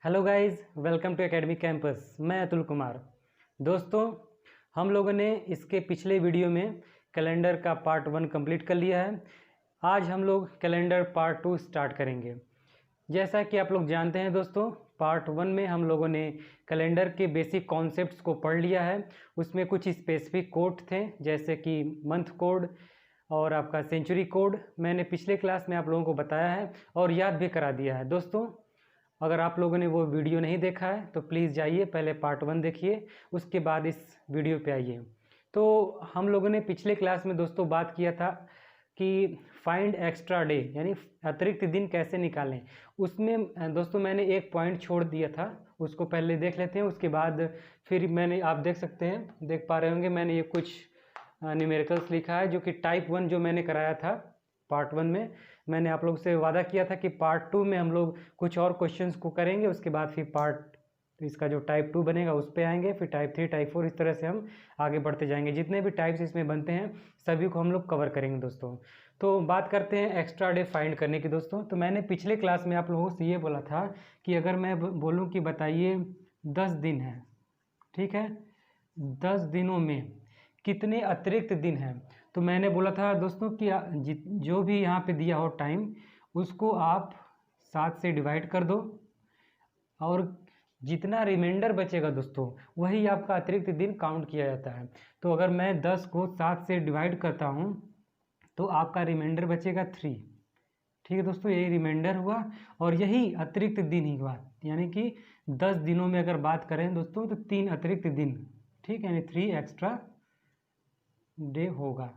Hello guys, welcome to academic campus. मैं अतुल कुमार। दोस्तों, हम लोगों ने इसके पिछले वीडियो में कैलेंडर का पार्ट 1 कंप्लीट कर लिया है। आज हम लोग कैलेंडर पार्ट 2 स्टार्ट करेंगे। जैसा कि आप लोग जानते हैं दोस्तों, पार्ट 1 में हम लोगों ने कैलेंडर के बेसिक कॉन्सेप्ट्स को पढ़ लिया है। उसमें कुछ स्पेसिफिक कोड थे, जैसे कि मंथ कोड और आपका सेंचुरी कोड। मैंने पिछले क्लास में आप लोगों को बताया है और याद भी करा दिया है। दोस्तों, अगर आप लोगों ने वो वीडियो नहीं देखा है तो प्लीज़ जाइए, पहले पार्ट 1 देखिए, उसके बाद इस वीडियो पे आइए। तो हम लोगों ने पिछले क्लास में दोस्तों बात किया था कि फाइंड एक्स्ट्रा डे, यानी अतिरिक्त दिन कैसे निकालें। उसमें दोस्तों मैंने एक पॉइंट छोड़ दिया था, उसको पहले देख लेते हैं। उसके बाद फिर मैंने, आप देख सकते हैं, देख पा रहे होंगे, मैंने ये कुछ न्यूमेरिकल्स लिखा है जो कि टाइप 1 जो मैंने कराया था पार्ट 1 में। मैंने आप लोग से वादा किया था कि पार्ट 2 में हम लोग कुछ और क्वेश्चंस को करेंगे, उसके बाद फिर पार्ट इसका जो टाइप 2 बनेगा उस पर आएंगे, फिर टाइप 3, टाइप 4, इस तरह से हम आगे बढ़ते जाएंगे। जितने भी टाइप्स इसमें बनते हैं सभी को हम लोग कवर करेंगे दोस्तों। तो बात करते हैं एक्स्ट्रा डे फाइंड करने की दोस्तों। तो मैंने पिछले क्लास में आप लोगों से ये बोला था कि अगर मैं बोलूँ कि बताइए 10 दिन है, ठीक है, 10 दिनों में कितने अतिरिक्त दिन हैं, तो मैंने बोला था दोस्तों कि जो भी यहाँ पे दिया हो टाइम, उसको आप 7 से डिवाइड कर दो और जितना रिमाइंडर बचेगा दोस्तों वही आपका अतिरिक्त दिन काउंट किया जाता है। तो अगर मैं 10 को 7 से डिवाइड करता हूँ तो आपका रिमाइंडर बचेगा 3। ठीक है दोस्तों, यही रिमाइंडर हुआ और यही अतिरिक्त दिन ही हुआ। यानी कि 10 दिनों में अगर बात करें दोस्तों तो 3 अतिरिक्त दिन, ठीक है, यानी 3 एक्स्ट्रा डे होगा।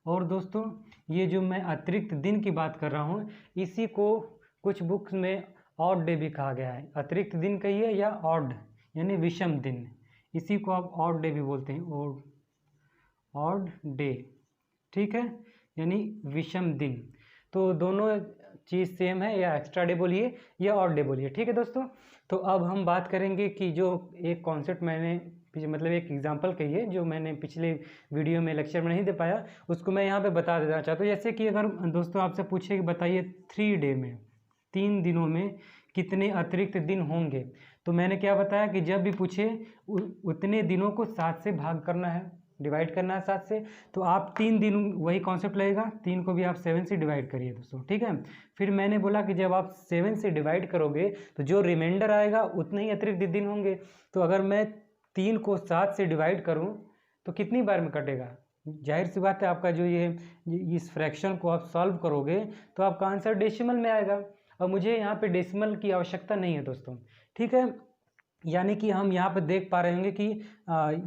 और दोस्तों, ये जो मैं अतिरिक्त दिन की बात कर रहा हूँ, इसी को कुछ बुक्स में ऑड डे भी कहा गया है। अतिरिक्त दिन कहिए या ऑड, यानी विषम दिन, इसी को आप ऑड डे भी बोलते हैं, ऑड डे, ठीक है, यानी विषम दिन। तो दोनों चीज़ सेम है, या एक्स्ट्रा डे बोलिए या ऑड डे बोलिए, ठीक है दोस्तों। तो अब हम बात करेंगे कि जो एक कॉन्सेप्ट मैंने मतलब एक एग्जांपल कहिए जो मैंने पिछले वीडियो में लेक्चर में नहीं दे पाया, उसको मैं यहाँ पे बता देना चाहता हूँ। जैसे कि अगर दोस्तों आपसे पूछे कि बताइए 3 डे में, 3 दिनों में कितने अतिरिक्त दिन होंगे, तो मैंने क्या बताया कि जब भी पूछे उतने दिनों को 7 से भाग करना है, डिवाइड करना है 7 से। तो आप 3 दिन, वही कॉन्सेप्ट लगेगा, 3 को भी आप 7 से डिवाइड करिए दोस्तों, ठीक है। फिर मैंने बोला कि जब आप 7 से डिवाइड करोगे तो जो रिमाइंडर आएगा उतने ही अतिरिक्त दिन होंगे। तो अगर मैं 3 को 7 से डिवाइड करूं तो कितनी बार में कटेगा? जाहिर सी बात है, आपका जो ये इस फ्रैक्शन को आप सॉल्व करोगे तो आपका आंसर डेसिमल में आएगा, और मुझे यहाँ पे डेसिमल की आवश्यकता नहीं है दोस्तों, ठीक है। यानी कि हम यहाँ पे देख पा रहे होंगे कि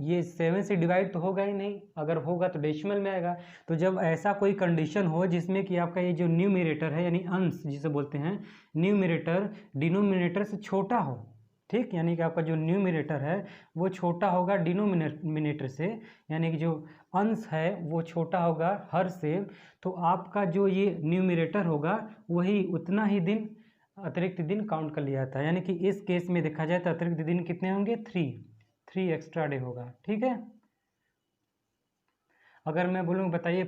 ये 7 से डिवाइड तो होगा ही नहीं, अगर होगा तो डेसिमल में आएगा। तो जब ऐसा कोई कंडीशन हो जिसमें कि आपका ये जो न्यूमरेटर है, यानी अंश जिसे बोलते हैं, न्यूमरेटर डिनोमिनेटर से छोटा हो, ठीक, यानी कि आपका जो न्यूमरेटर है वो छोटा होगा डिनोमिनेटर से, यानी कि जो अंश है वो छोटा होगा हर से, तो आपका जो ये न्यूमरेटर होगा वही उतना ही दिन अतिरिक्त दिन काउंट कर लिया जाता है। यानी कि इस केस में देखा जाए तो अतिरिक्त दिन कितने होंगे? 3 एक्स्ट्रा डे होगा, ठीक है। अगर मैं बोलूँ बताइए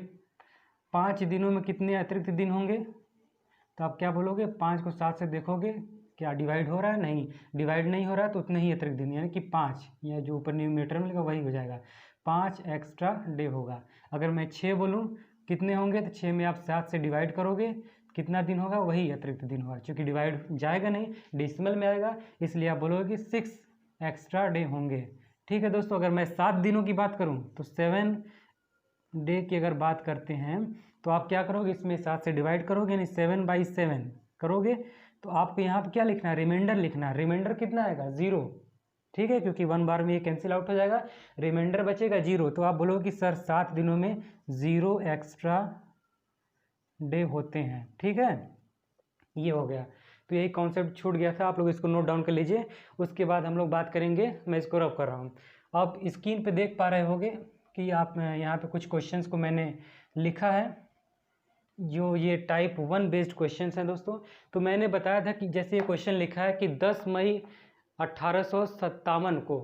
5 दिनों में कितने अतिरिक्त दिन होंगे, तो आप क्या बोलोगे? 5 को 7 से देखोगे, क्या डिवाइड हो रहा है? नहीं, डिवाइड नहीं हो रहा है, तो उतने ही अतिरिक्त दिन, यानी कि 5, या जो ऊपर न्यूमरेटर में लिखा वही हो जाएगा, 5 एक्स्ट्रा डे होगा। अगर मैं 6 बोलूँ कितने होंगे, तो 6 में आप 7 से डिवाइड करोगे, कितना दिन होगा? वही अतिरिक्त दिन होगा। चूँकि डिवाइड जाएगा नहीं, डेसिमल में आएगा, इसलिए आप बोलोगे कि 6 एक्स्ट्रा डे होंगे, ठीक है दोस्तों। अगर मैं 7 दिनों की बात करूँ तो 7 डे की अगर बात करते हैं तो आप क्या करोगे? इसमें 7 से डिवाइड करोगे, यानी 7/7 करोगे, तो आपको यहाँ पर क्या लिखना है? रिमाइंडर लिखना है। रिमाइंडर कितना आएगा? 0, ठीक है, क्योंकि 1 बार में ये कैंसिल आउट हो जाएगा, रिमाइंडर बचेगा 0। तो आप बोलोगे कि सर 7 दिनों में 0 एक्स्ट्रा डे होते हैं, ठीक है, ये हो गया। तो यही कॉन्सेप्ट छूट गया था, आप लोग इसको नोट डाउन कर लीजिए। उसके बाद हम लोग बात करेंगे, मैं इसको रब कर रहा हूँ। आप स्क्रीन पे देख पा रहे होंगे कि आप यहाँ पे कुछ क्वेश्चंस को मैंने लिखा है, जो ये टाइप 1 बेस्ड क्वेश्चंस हैं दोस्तों। तो मैंने बताया था कि जैसे ये क्वेश्चन लिखा है कि 10 मई 1857 को,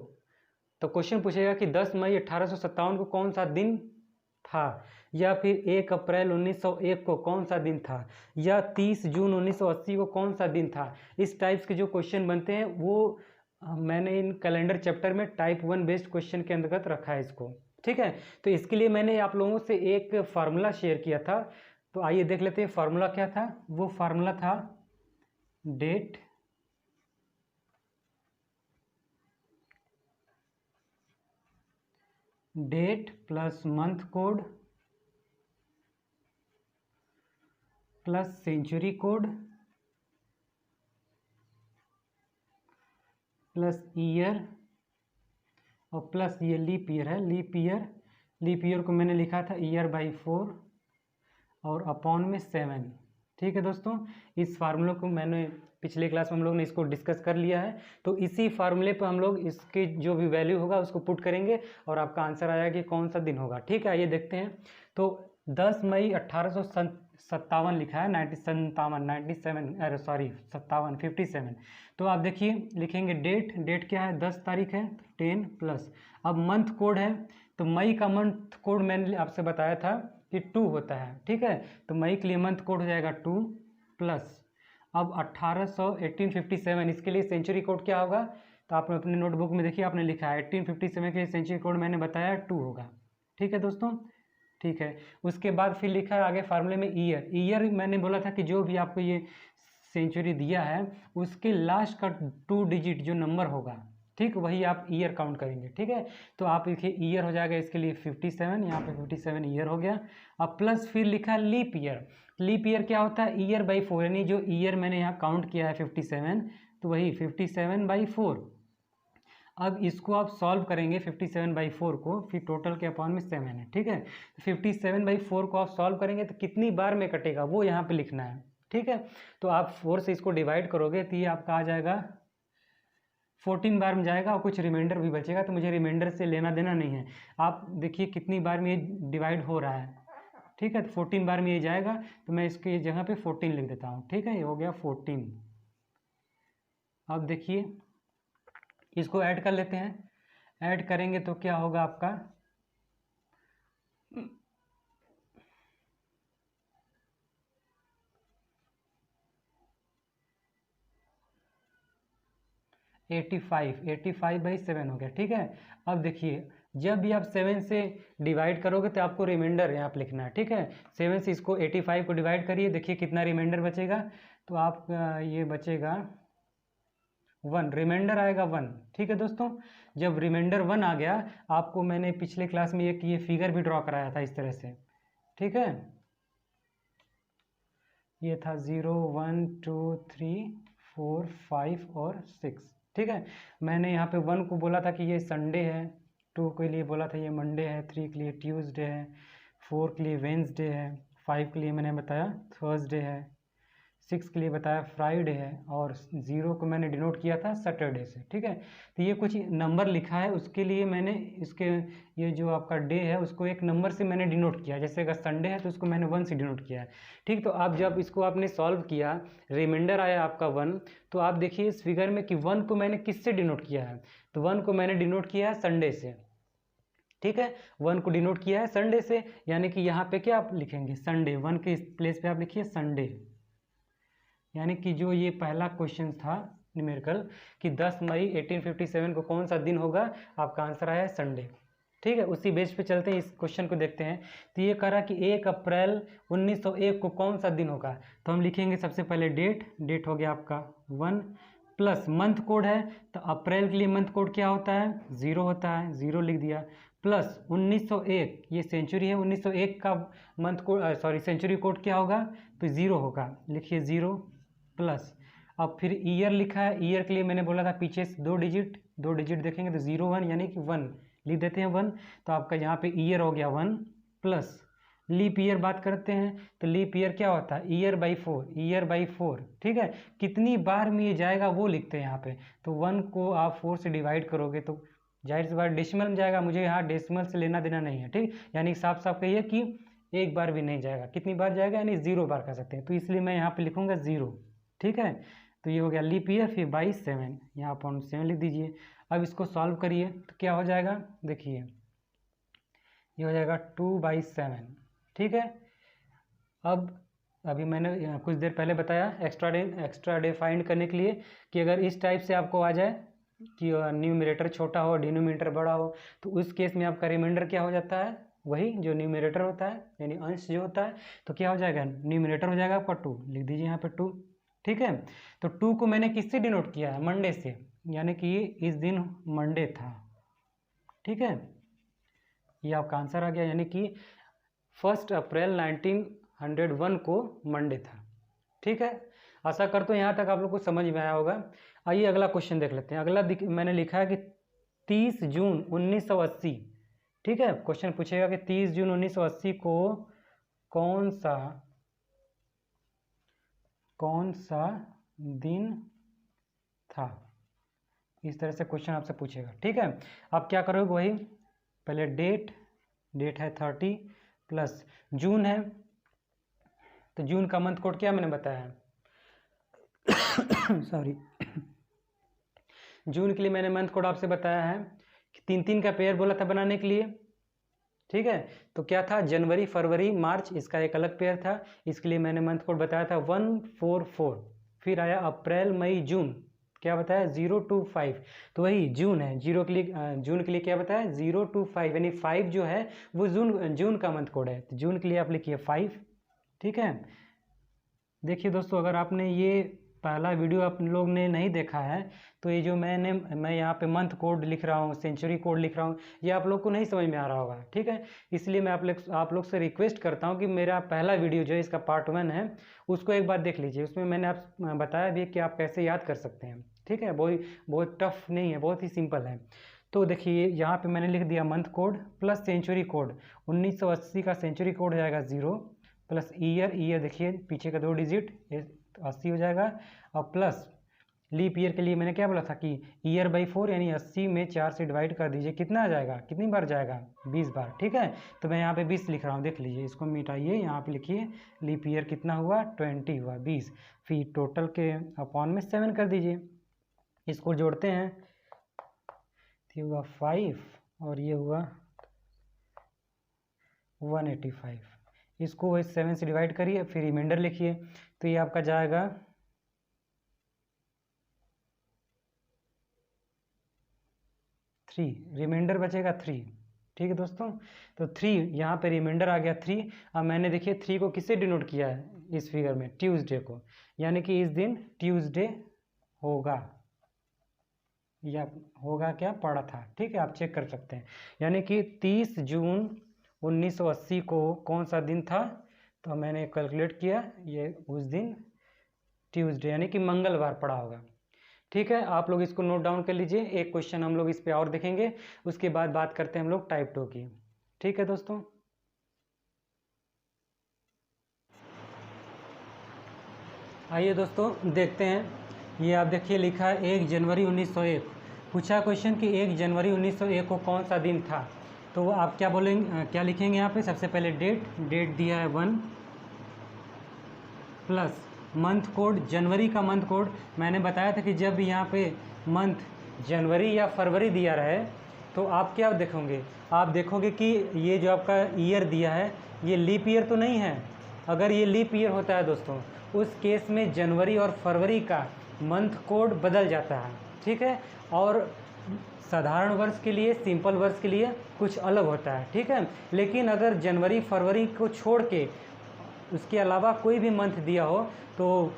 तो क्वेश्चन पूछेगा कि 10 मई 1857 को कौन सा दिन था, या फिर 1 अप्रैल 1901 को कौन सा दिन था, या 30 जून 1980 को कौन सा दिन था। इस टाइप्स के जो क्वेश्चन बनते हैं वो मैंने इन कैलेंडर चैप्टर में टाइप 1 बेस्ड क्वेश्चन के अंतर्गत रखा है इसको। ठीक है, तो इसके लिए मैंने आप लोगों से एक फार्मूला शेयर किया था, तो आइए देख लेते हैं फार्मूला क्या था। वो फार्मूला था date plus month code plus century code plus year और प्लस ये लीप ईयर है। लीप ईयर को मैंने लिखा था ईयर बाई 4 और अपॉन में 7। ठीक है दोस्तों, इस फार्मूले को मैंने पिछले क्लास में हम लोग ने इसको डिस्कस कर लिया है, तो इसी फार्मूले पर हम लोग इसकी जो भी वैल्यू होगा उसको पुट करेंगे और आपका आंसर आएगा कि कौन सा दिन होगा। ठीक है, ये देखते हैं। तो 10 मई 1857 लिखा है, 57। तो आप देखिए लिखेंगे डेट क्या है, 10 तारीख है, 10 प्लस, अब मंथ कोड है, तो मई का मंथ कोड मैंने आपसे बताया था कि 2 होता है। ठीक है, तो मई के लिए मंथ कोड हो जाएगा 2 प्लस, अब 1857 इसके लिए सेंचुरी कोड क्या होगा, तो आप अपने नोटबुक में देखिए आपने लिखा है 1857 के लिए सेंचुरी कोड मैंने बताया 2 होगा। ठीक है दोस्तों, ठीक है। उसके बाद फिर लिखा है आगे फार्मूले में ईयर मैंने बोला था कि जो भी आपको ये सेंचुरी दिया है उसके लास्ट का 2 डिजिट जो नंबर होगा, ठीक, वही आप ईयर काउंट करेंगे। ठीक है, तो आप देखिए ईयर हो जाएगा इसके लिए 57, यहाँ पे 57 ईयर हो गया। अब प्लस फिर लिखा है लीप ईयर। लीप ईयर क्या होता है, ईयर बाई 4, यानी जो ईयर मैंने यहाँ काउंट किया है 57, तो वही 57/4। अब इसको आप सॉल्व करेंगे 57/4 को, फिर टोटल के अपॉन में 7 है। ठीक है, 57/4 को आप सॉल्व करेंगे तो कितनी बार में कटेगा वो यहाँ पे लिखना है। ठीक है, तो आप 4 से इसको डिवाइड करोगे तो ये आपका आ जाएगा 14 बार में जाएगा और कुछ रिमाइंडर भी बचेगा, तो मुझे रिमाइंडर से लेना देना नहीं है। आप देखिए कितनी बार में ये डिवाइड हो रहा है। ठीक है, तो 14 बार में ये जाएगा, तो मैं इसके जगह पे 14 लिख देता हूँ। ठीक है, ये हो गया 14। अब देखिए इसको ऐड कर लेते हैं, ऐड करेंगे तो क्या होगा आपका 85/7 हो गया। ठीक है, अब देखिए जब भी आप 7 से डिवाइड करोगे तो आपको रिमाइंडर यहाँ पे लिखना है। ठीक है, 7 से इसको 85 को डिवाइड करिए, देखिए कितना रिमाइंडर बचेगा, तो आप ये बचेगा 1, रिमाइंडर आएगा 1। ठीक है दोस्तों, जब रिमाइंडर 1 आ गया, आपको मैंने पिछले क्लास में ये फिगर भी ड्रॉ कराया था इस तरह से। ठीक है, ये था 0 1 2 3 4 5 और 6। ठीक है, मैंने यहाँ पे 1 को बोला था कि ये संडे है, 2 के लिए बोला था ये मंडे है, 3 के लिए ट्यूसडे है, 4 के लिए वेंसडे है, 5 के लिए मैंने बताया थर्सडे है, 6 के लिए बताया फ्राइडे है, और 0 को मैंने डिनोट किया था सैटरडे से। ठीक है, तो ये कुछ नंबर लिखा है, उसके लिए मैंने इसके ये जो आपका डे है उसको एक नंबर से मैंने डिनोट किया, जैसे अगर संडे है तो उसको मैंने 1 से डिनोट किया है। ठीक, तो आप जब इसको आपने सॉल्व किया, रिमाइंडर आया आपका 1, तो आप देखिए इस फिगर में कि 1 को मैंने किससे डिनोट किया है, तो 1 को मैंने डिनोट किया है संडे से। ठीक है, 1 को डिनोट किया है संडे से, यानी कि यहाँ पे क्या आप लिखेंगे संडे, 1 के प्लेस पे आप लिखिए संडे, यानी कि जो ये पहला क्वेश्चन था न्यूमेरिकल कि 10 मई 1857 को कौन सा दिन होगा, आपका आंसर आया संडे। ठीक है, उसी बेस पे चलते हैं, इस क्वेश्चन को देखते हैं। तो ये कह रहा कि 1 अप्रैल 1901 को कौन सा दिन होगा, तो हम लिखेंगे सबसे पहले डेट हो गया आपका 1 प्लस मंथ कोड है, तो अप्रैल के लिए मंथ कोड क्या होता है 0 होता है, 0 लिख दिया, प्लस 1901 ये सेंचुरी है, 1901 का मंथ कोड सेंचुरी कोड क्या होगा, तो 0 होगा, लिखिए 0 प्लस, अब फिर ईयर लिखा है, ईयर के लिए मैंने बोला था पीछे से 2 डिजिट देखेंगे तो 0 1 यानी कि 1 लिख देते हैं 1, तो आपका यहाँ पे ईयर हो गया 1 प्लस लीप ईयर बात करते हैं, तो लीप ईयर क्या होता है ईयर बाई 4। ठीक है, कितनी बार में ये जाएगा वो लिखते हैं यहाँ पे, तो 1 को आप 4 से डिवाइड करोगे तो जाहिर सी बात डेसिमल में जाएगा, मुझे यहाँ डेसिमल से लेना देना नहीं है। ठीक, यानी साफ साफ कहिए कि एक बार भी नहीं जाएगा, कितनी बार जाएगा यानी 0 बार कर सकते हैं, तो इसलिए मैं यहाँ पे लिखूंगा 0। ठीक है, तो ये हो गया लीप ईयर, फिर बाई 7, यहाँ पर 7 लिख दीजिए। अब इसको सॉल्व करिए तो क्या हो जाएगा, देखिए ये हो जाएगा 2/7। ठीक है, अब अभी मैंने कुछ देर पहले बताया एक्स्ट्रा डे फाइंड करने के लिए कि अगर इस टाइप से आपको आ जाए कि न्यूमरेटर छोटा हो डिनोमिनेटर बड़ा हो, तो उस केस में आपका रिमाइंडर क्या हो जाता है, वही जो न्यूमरेटर होता है यानी अंश जो होता है, तो क्या हो जाएगा, न्यूमरेटर हो जाएगा आपका 2, लिख दीजिए यहाँ पे 2। ठीक है, तो 2 को मैंने किससे डिनोट किया है, मंडे से, यानी कि इस दिन मंडे था। ठीक है, ये आपका आंसर आ गया, यानी कि 1 अप्रैल 1901 को मंडे था। ठीक है, आशा करता हूँ यहाँ तक आप लोग को समझ में आया होगा। आइए अगला क्वेश्चन देख लेते हैं। अगला मैंने लिखा है कि 30 जून 1980। ठीक है, क्वेश्चन पूछेगा कि 30 जून 1980 को कौन सा दिन था, इस तरह से क्वेश्चन आपसे पूछेगा। ठीक है, आप क्या करोगे, वही पहले डेट है 30 प्लस जून है, तो जून का मंथ कोड क्या मैंने बताया सॉरी जून के लिए मैंने मंथ कोड आपसे बताया है कि 3-3 का पेयर बोला था बनाने के लिए। ठीक है, तो क्या था, जनवरी फरवरी मार्च, इसका एक अलग पेयर था, इसके लिए मैंने मंथ कोड बताया था 144। फिर आया अप्रैल मई जून, क्या बताया 025, तो वही जून है, जून के लिए क्या बताया 025, यानी 5 जो है वो जून का मंथ कोड है, तो जून के लिए आप लिखिए 5। ठीक है, देखिए दोस्तों, अगर आपने ये पहला वीडियो आप लोग ने नहीं देखा है तो ये जो मैं यहाँ पे मंथ कोड लिख रहा हूँ, सेंचुरी कोड लिख रहा हूँ, ये आप लोग को नहीं समझ में आ रहा होगा। ठीक है, इसलिए मैं आप लोग से रिक्वेस्ट करता हूँ कि मेरा पहला वीडियो जो है, इसका पार्ट 1 है, उसको एक बार देख लीजिए। उसमें मैंने आप बताया भी कि आप कैसे याद कर सकते हैं। ठीक है, बहुत टफ नहीं है, बहुत ही सिंपल है। तो देखिए यहाँ पे मैंने लिख दिया month code plus century code. 1980 का सेंचुरी कोड हो जाएगा 0 प्लस ईयर देखिए पीछे का 2 डिजिट 80 हो जाएगा, और प्लस लीप ईयर के लिए मैंने क्या बोला था कि ईयर बाई 4, यानी 80 में 4 से डिवाइड कर दीजिए, कितना आ जाएगा, कितनी बार जाएगा, 20 बार। ठीक है, तो मैं यहाँ पे 20 लिख रहा हूँ, देख लीजिए, इसको मिटाइए, यहाँ पे लिखिए लीप ईयर कितना हुआ 20 हुआ, 20, फिर टोटल के अपॉन में 7 कर दीजिए, इसको जोड़ते हैं, ये हुआ 5 और ये हुआ 185, इसको 7 से डिवाइड करिए, फिर रिमाइंडर लिखिए, तो ये आपका जाएगा 3, रिमाइंडर बचेगा 3। ठीक है दोस्तों, तो 3 यहाँ पे रिमाइंडर आ गया 3। अब मैंने देखिए 3 को किससे डिनोट किया है इस फिगर में, ट्यूसडे को, यानी कि इस दिन ट्यूसडे होगा, या होगा क्या पड़ा था। ठीक है, आप चेक कर सकते हैं, यानी कि 30 जून 1980 को कौन सा दिन था, तो मैंने कैलकुलेट किया, ये उस दिन ट्यूसडे यानी कि मंगलवार पड़ा होगा। ठीक है, आप लोग इसको नोट डाउन कर लीजिए, एक क्वेश्चन हम लोग इस पे और देखेंगे, उसके बाद बात करते हैं हम लोग टाइप 2 की। ठीक है दोस्तों, आइए दोस्तों देखते हैं, ये आप देखिए लिखा है 1 जनवरी 1901, पूछा क्वेश्चन कि 1 जनवरी 1901 को कौन सा दिन था, तो आप क्या बोलेंगे, क्या लिखेंगे यहाँ पे, सबसे पहले डेट दिया है 1 प्लस मंथ कोड, जनवरी का मंथ कोड, मैंने बताया था कि जब यहाँ पे मंथ जनवरी या फरवरी दिया रहे तो आप क्या देखोगे, आप देखोगे कि ये जो आपका ईयर दिया है ये लीप ईयर तो नहीं है। अगर ये लीप ईयर होता है दोस्तों, उस केस में जनवरी और फरवरी का मंथ कोड बदल जाता है। ठीक है, और साधारण वर्ष के लिए, सिंपल वर्ष के लिए कुछ अलग होता है। ठीक है, लेकिन अगर जनवरी फरवरी को छोड़ के उसके अलावा कोई भी मंथ दिया हो तो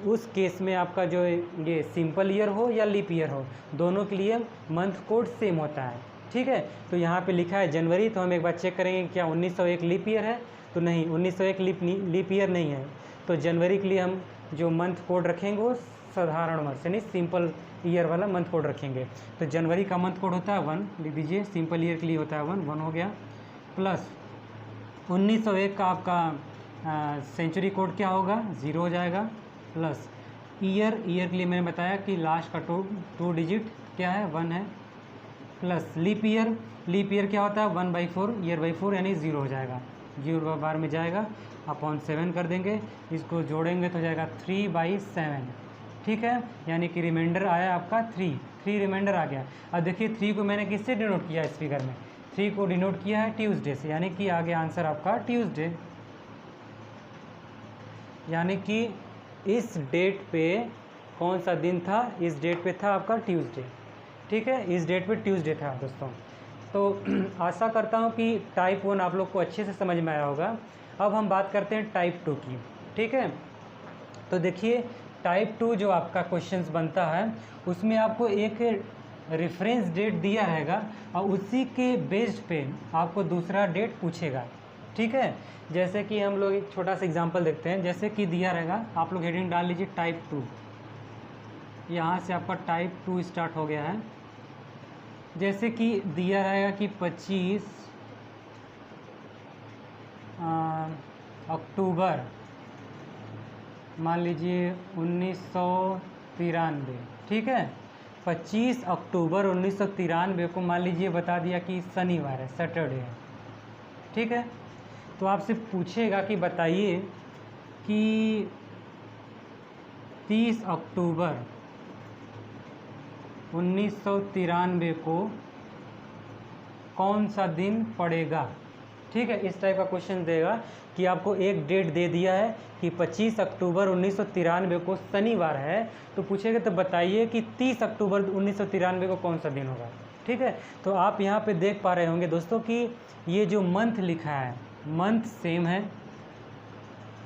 उस केस में आपका जो ये सिंपल ईयर हो या लीप ईयर हो, दोनों के लिए मंथ कोड सेम होता है। ठीक है, तो यहाँ पे लिखा है जनवरी, तो हम एक बार चेक करेंगे क्या 1901 लीप ईयर है, तो नहीं, 1901 लीप ईयर नहीं है, तो जनवरी के लिए हम जो मंथ कोड रखेंगे वो साधारण वर्ष यानी सिंपल ईयर वाला मंथ कोड रखेंगे। तो जनवरी का मंथ कोड होता है 1, लिख दीजिए, सिंपल ईयर के लिए होता है 1 हो गया, प्लस 1901 का आपका सेंचुरी कोड क्या होगा 0 हो जाएगा, प्लस ईयर के लिए मैंने बताया कि लास्ट का 2 डिजिट क्या है 1 है, प्लस लीप ईयर क्या होता है 1/4, ईयर बाई 4 यानी 0 हो जाएगा, 0 बार में जाएगा, अपॉन 7 कर देंगे, इसको जोड़ेंगे तो हो जाएगा 3/7। ठीक है, यानी कि रिमाइंडर आया आपका 3 रिमाइंडर आ गया। अब देखिए 3 को मैंने किससे डिनोट किया इस फिगर में, 3 को डिनोट किया है ट्यूसडे से, यानी कि आगे आंसर आपका ट्यूसडे। यानी कि इस डेट पे कौन सा दिन था, इस डेट पे था आपका ट्यूसडे। ठीक है, इस डेट पे ट्यूसडे था दोस्तों। तो आशा करता हूँ कि टाइप 1 आप लोग को अच्छे से समझ में आया होगा। अब हम बात करते हैं टाइप 2 की। ठीक है, तो देखिए टाइप 2 जो आपका क्वेश्चंस बनता है उसमें आपको एक रेफरेंस डेट दिया रहेगा और उसी के बेस्ड पे आपको दूसरा डेट पूछेगा। ठीक है, जैसे कि हम लोग एक छोटा सा एग्जांपल देखते हैं। जैसे कि दिया रहेगा, आप लोग हेडिंग डाल लीजिए टाइप 2। यहाँ से आपका टाइप 2 स्टार्ट हो गया है। जैसे कि दिया रहेगा कि 25 अक्टूबर मान लीजिए 1993। ठीक है, 25 अक्टूबर 1993 को मान लीजिए बता दिया कि शनिवार है, सैटरडे है। ठीक है, तो आपसे पूछेगा कि बताइए कि 30 अक्टूबर 1993 को कौन सा दिन पड़ेगा। ठीक है, इस टाइप का क्वेश्चन देगा कि आपको एक डेट दे दिया है कि 25 अक्टूबर 1993 को शनिवार है, तो पूछेगा तो बताइए कि 30 अक्टूबर 1993 को कौन सा दिन होगा। ठीक है, तो आप यहाँ पे देख पा रहे होंगे दोस्तों कि ये जो मंथ लिखा है, मंथ सेम है,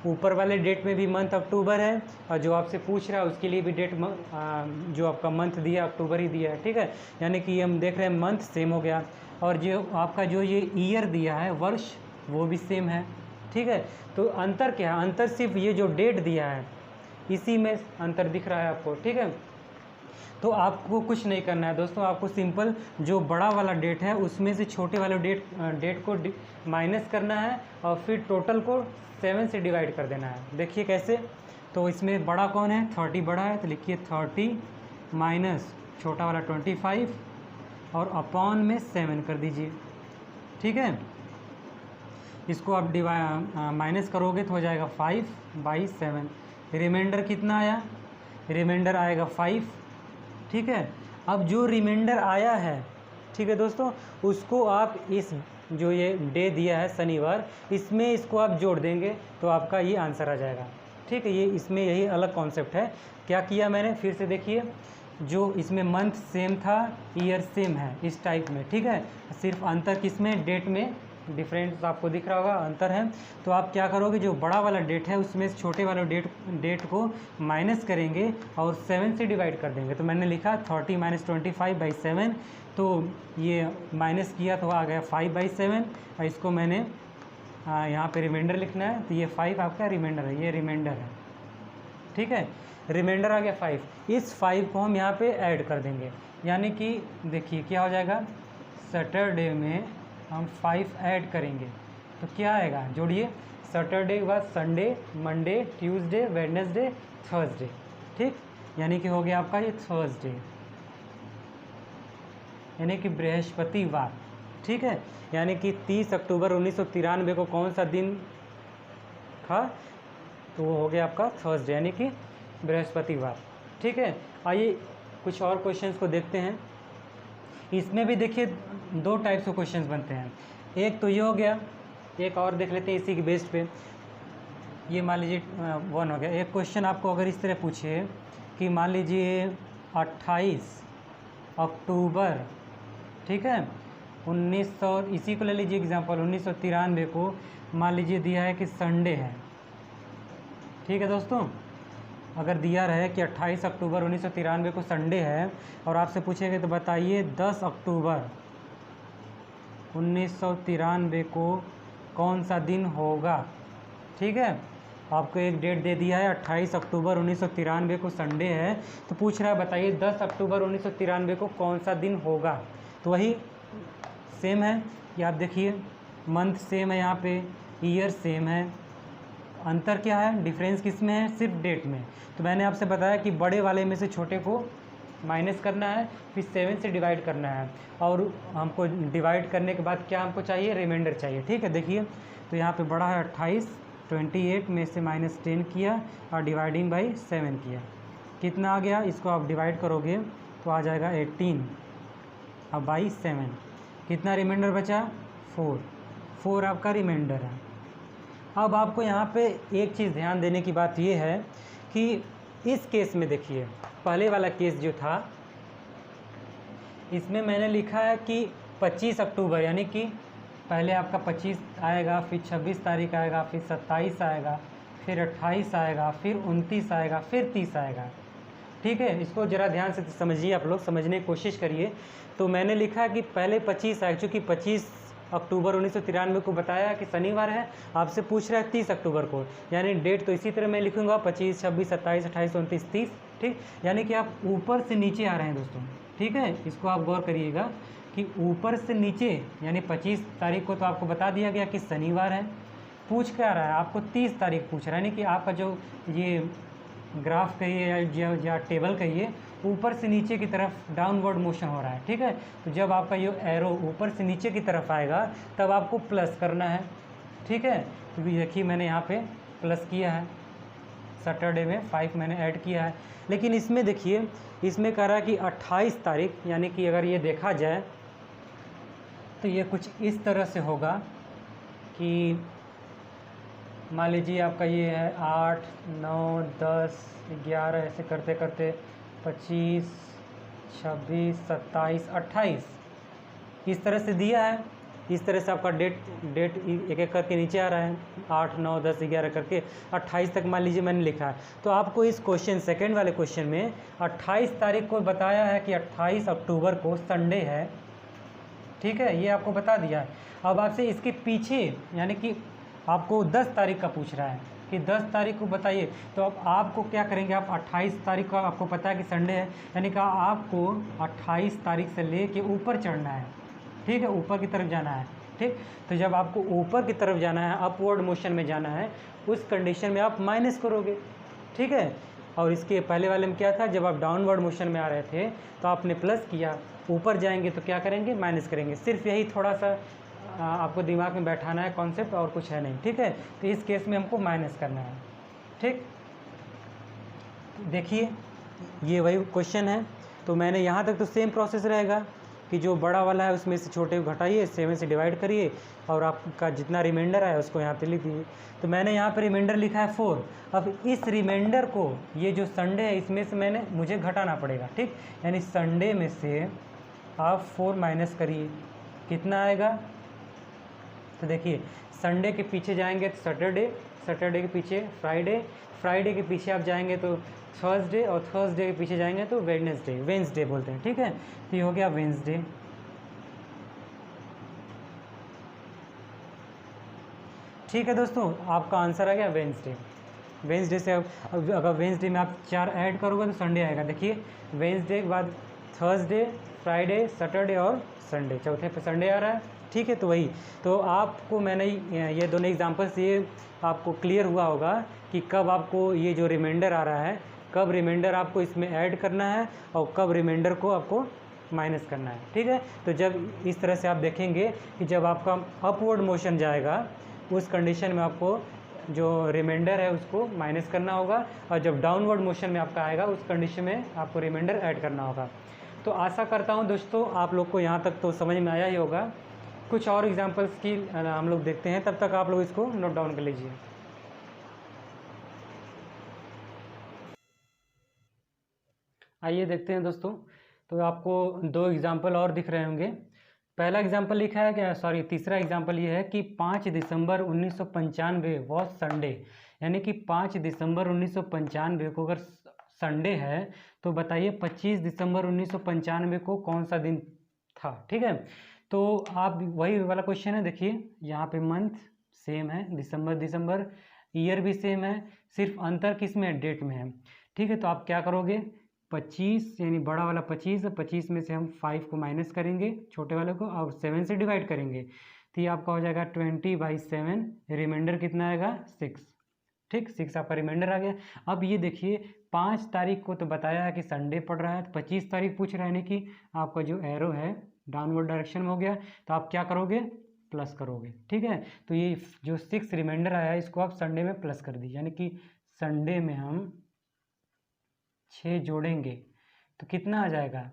ऊपर वाले डेट में भी मंथ अक्टूबर है और जो आपसे पूछ रहा है उसके लिए भी डेट जो आपका मंथ दिया अक्टूबर ही दिया है। ठीक है, यानी कि हम देख रहे हैं मंथ सेम हो गया और जो आपका जो ये ईयर दिया है, वर्ष, वो भी सेम है। ठीक है, तो अंतर क्या है, अंतर सिर्फ ये जो डेट दिया है इसी में अंतर दिख रहा है आपको। ठीक है, तो आपको कुछ नहीं करना है दोस्तों, आपको सिंपल जो बड़ा वाला डेट है उसमें से छोटे वाले डेट को माइनस करना है और फिर टोटल को 7 से डिवाइड कर देना है। देखिए कैसे, तो इसमें बड़ा कौन है, 30 बड़ा है, तो लिखिए 30 माइनस छोटा वाला 25 और अपॉन में 7 कर दीजिए। ठीक है, इसको आप माइनस करोगे तो हो जाएगा 5/7। रिमाइंडर कितना आया, रिमाइंडर आएगा 5। ठीक है, अब जो रिमाइंडर आया है, ठीक है दोस्तों, उसको आप इस जो ये डे दिया है शनिवार, इसमें इसको आप जोड़ देंगे तो आपका ये आंसर आ जाएगा। ठीक है, ये इसमें यही अलग कॉन्सेप्ट है। क्या किया मैंने, फिर से देखिए, जो इसमें मंथ सेम था, ईयर सेम है इस टाइप में। ठीक है, सिर्फ अंतर किसमें, डेट में डिफरेंस आपको दिख रहा होगा, अंतर है। तो आप क्या करोगे, जो बड़ा वाला डेट है उसमें से छोटे वाला डेट को माइनस करेंगे और 7 से डिवाइड कर देंगे। तो मैंने लिखा 30 माइनस 25/7, तो ये माइनस किया तो आ गया 5/7 और इसको मैंने यहाँ पे रिमाइंडर लिखना है, तो ये 5 आपका रिमाइंडर है, ये रिमाइंडर है। ठीक है, रिमाइंडर आ गया 5, इस 5 को हम यहाँ पे ऐड कर देंगे, यानी कि देखिए क्या हो जाएगा, सैटरडे में हम 5 ऐड करेंगे तो क्या आएगा, जोड़िए, सैटरडे के बाद Sunday, Monday, Tuesday, Wednesday, Thursday. ठीक, यानी कि हो गया आपका ये थर्सडे, यानी कि बृहस्पतिवार। ठीक है, यानी कि 30 अक्टूबर 1993 को कौन सा दिन था, तो वो हो गया आपका थर्सडे, यानी कि बृहस्पतिवार। ठीक है, आइए कुछ और क्वेश्चंस को देखते हैं। इसमें भी देखिए 2 टाइप्स के क्वेश्चंस बनते हैं। एक तो ये हो गया, एक और देख लेते हैं इसी के बेस पे। ये मान लीजिए 1 हो गया। एक क्वेश्चन आपको अगर इस तरह पूछे कि मान लीजिए 28 अक्टूबर, ठीक है, 1900, इसी को ले लीजिए एग्जांपल, 1993 को मान लीजिए दिया है कि संडे है। ठीक है दोस्तों, अगर दिया रहे कि 28 अक्टूबर 1993 को संडे है और आपसे पूछेंगे तो बताइए 10 अक्टूबर 1993 को कौन सा दिन होगा। ठीक है, आपको एक डेट दे दिया है 28 अक्टूबर 1993 को संडे है, तो पूछ रहा है बताइए 10 अक्टूबर 1993 को कौन सा दिन होगा। तो वही सेम है कि आप देखिए मंथ सेम है, यहाँ पे ईयर सेम है, अंतर क्या है, डिफरेंस किस में है, सिर्फ डेट में। तो मैंने आपसे बताया कि बड़े वाले में से छोटे को माइनस करना है, फिर 7 से डिवाइड करना है और हमको डिवाइड करने के बाद क्या हमको चाहिए, रिमाइंडर चाहिए। ठीक है, देखिए तो यहाँ पे बड़ा है 28, 28 में से -10 किया और डिवाइडिंग बाई 7 किया, कितना आ गया, इसको आप डिवाइड करोगे तो आ जाएगा 18 और बाई 7, कितना रिमाइंडर बचा, 4, 4 आपका रिमाइंडर है। अब आपको यहाँ पे एक चीज़ ध्यान देने की बात ये है कि इस केस में देखिए, पहले वाला केस जो था इसमें मैंने लिखा है कि 25 अक्टूबर, यानी कि पहले आपका 25 आएगा, फिर 26 तारीख आएगा, फिर 27 आएगा, फिर 28 आएगा, फिर 29 आएगा, फिर 30 आएगा। ठीक है, इसको ज़रा ध्यान से समझिए, आप लोग समझने की कोशिश करिए। तो मैंने लिखा है कि पहले 25 आए, चूँकि 25 अक्टूबर 1993 को बताया कि शनिवार है, आपसे पूछ रहा है 30 अक्टूबर को, यानी डेट तो इसी तरह मैं लिखूँगा 25, 26, 27, 28, 29, 30। ठीक, यानी कि आप ऊपर से नीचे आ रहे हैं दोस्तों। ठीक है, इसको आप गौर करिएगा कि ऊपर से नीचे, यानी 25 तारीख को तो आपको बता दिया गया कि शनिवार है, पूछ क्या रहा है आपको, 30 तारीख पूछ रहा है, यानी कि आपका जो ये ग्राफ कहिए या टेबल कहिए, ऊपर से नीचे की तरफ डाउनवर्ड मोशन हो रहा है। ठीक है, तो जब आपका ये एरो ऊपर से नीचे की तरफ आएगा तब आपको प्लस करना है। ठीक है, तो देखिए मैंने यहाँ पे प्लस किया है, सैटरडे में 5 मैंने ऐड किया है। लेकिन इसमें देखिए, इसमें कह रहा है कि 28 तारीख, यानी कि अगर ये देखा जाए तो ये कुछ इस तरह से होगा कि मान लीजिए आपका ये है 8, 9, 10, 11, ऐसे करते करते 25, 26, 27, 28 इस तरह से दिया है। इस तरह से आपका डेट एक एक करके नीचे आ रहा है, 8, 9, 10, 11 करके 28 तक मान लीजिए मैंने लिखा है। तो आपको इस क्वेश्चन, सेकेंड वाले क्वेश्चन में 28 तारीख को बताया है कि 28 अक्टूबर को संडे है। ठीक है, ये आपको बता दिया है। अब आपसे इसके पीछे, यानी कि आपको 10 तारीख का पूछ रहा है कि 10 तारीख को बताइए, तो अब आपको क्या करेंगे, आप 28 तारीख का आपको पता है कि संडे है, यानी कि आपको 28 तारीख से ले के ऊपर चढ़ना है। ठीक है, ऊपर की तरफ जाना है। ठीक, तो जब आपको ऊपर की तरफ जाना है, अपवर्ड मोशन में जाना है, उस कंडीशन में आप माइनस करोगे। ठीक है, और इसके पहले वाले में क्या था, जब आप डाउनवर्ड मोशन में आ रहे थे तो आपने प्लस किया, ऊपर जाएंगे तो क्या करेंगे, माइनस करेंगे। सिर्फ यही थोड़ा सा आपको दिमाग में बैठाना है कॉन्सेप्ट, और कुछ है नहीं। ठीक है, तो इस केस में हमको माइनस करना है। ठीक, देखिए ये वही क्वेश्चन है। तो मैंने यहाँ तक तो सेम प्रोसेस रहेगा कि जो बड़ा वाला है उसमें से छोटे को घटाइए, 7 से डिवाइड करिए, और आपका जितना रिमाइंडर है उसको यहाँ पे लिख दीजिए। तो मैंने यहाँ पे रिमाइंडर लिखा है 4। अब इस रिमाइंडर को, ये जो संडे है इसमें से मुझे घटाना पड़ेगा। ठीक, यानी संडे में से आप 4 माइनस करिए, कितना आएगा। तो देखिए, संडे के पीछे जाएंगे तो सैटरडे, सैटरडे के पीछे फ्राइडे, फ्राइडे के पीछे आप जाएंगे तो थर्सडे, और थर्सडे के पीछे जाएंगे तो वेडनेसडे, वेंसडे बोलते हैं। ठीक है, तो ये हो गया वेंसडे। ठीक है दोस्तों, आपका आंसर आ गया वेंसडे। वेंसडे से अब अगर वेंसडे में आप 4 ऐड करोगे तो संडे आएगा। देखिए, वेंसडे के बाद थर्सडे, फ्राइडे, सैटरडे और संडे, चौथे पे संडे आ रहा है। ठीक है, तो वही, तो आपको मैंने ये दोनों एग्जांपल से ये आपको क्लियर हुआ होगा कि कब आपको ये जो रिमाइंडर आ रहा है, कब रिमाइंडर आपको इसमें ऐड करना है और कब रिमाइंडर को आपको माइनस करना है। ठीक है, तो जब इस तरह से आप देखेंगे कि जब आपका अपवर्ड मोशन जाएगा उस कंडीशन में आपको जो रिमाइंडर है उसको माइनस करना होगा, और जब डाउनवर्ड मोशन में आपका आएगा उस कंडीशन में आपको रिमाइंडर ऐड करना होगा। तो आशा करता हूं दोस्तों आप लोग को यहाँ तक तो समझ में आया ही होगा। कुछ और एग्जांपल्स की हम लोग देखते हैं, तब तक आप लोग इसको नोट डाउन कर लीजिए। आइए देखते हैं दोस्तों, तो आपको 2 एग्जाम्पल और दिख रहे होंगे। पहला एग्जाम्पल लिखा है क्या, सॉरी तीसरा एग्जाम्पल ये है कि 5 दिसंबर 1995 वॉज संडे, यानी कि 5 दिसंबर 1995 को अगर संडे है तो बताइए 25 दिसंबर 1995 को कौन सा दिन था। ठीक है, तो आप वही वाला क्वेश्चन है, देखिए यहाँ पे मंथ सेम है, दिसंबर दिसंबर, ईयर भी सेम है, सिर्फ अंतर किस में है, डेट में है। ठीक है, तो आप क्या करोगे, 25 यानी बड़ा वाला 25 है, 25 में से हम 5 को माइनस करेंगे छोटे वाले को, और 7 से डिवाइड करेंगे, तो ये आपका हो जाएगा 20/7, रिमाइंडर कितना आएगा, 6। ठीक, 6 आपका रिमाइंडर आ गया। अब ये देखिए 5 तारीख को तो बताया है कि संडे पड़ रहा है, तो 25 तारीख पूछ रहा है, यानी कि आपका जो एरो है डाउनवर्ड डायरेक्शन में हो गया, तो आप क्या करोगे, प्लस करोगे। ठीक है, तो ये जो 6 रिमाइंडर आया है इसको आप संडे में प्लस कर दीजिए, यानी कि संडे में हम 6 जोड़ेंगे तो कितना आ जाएगा,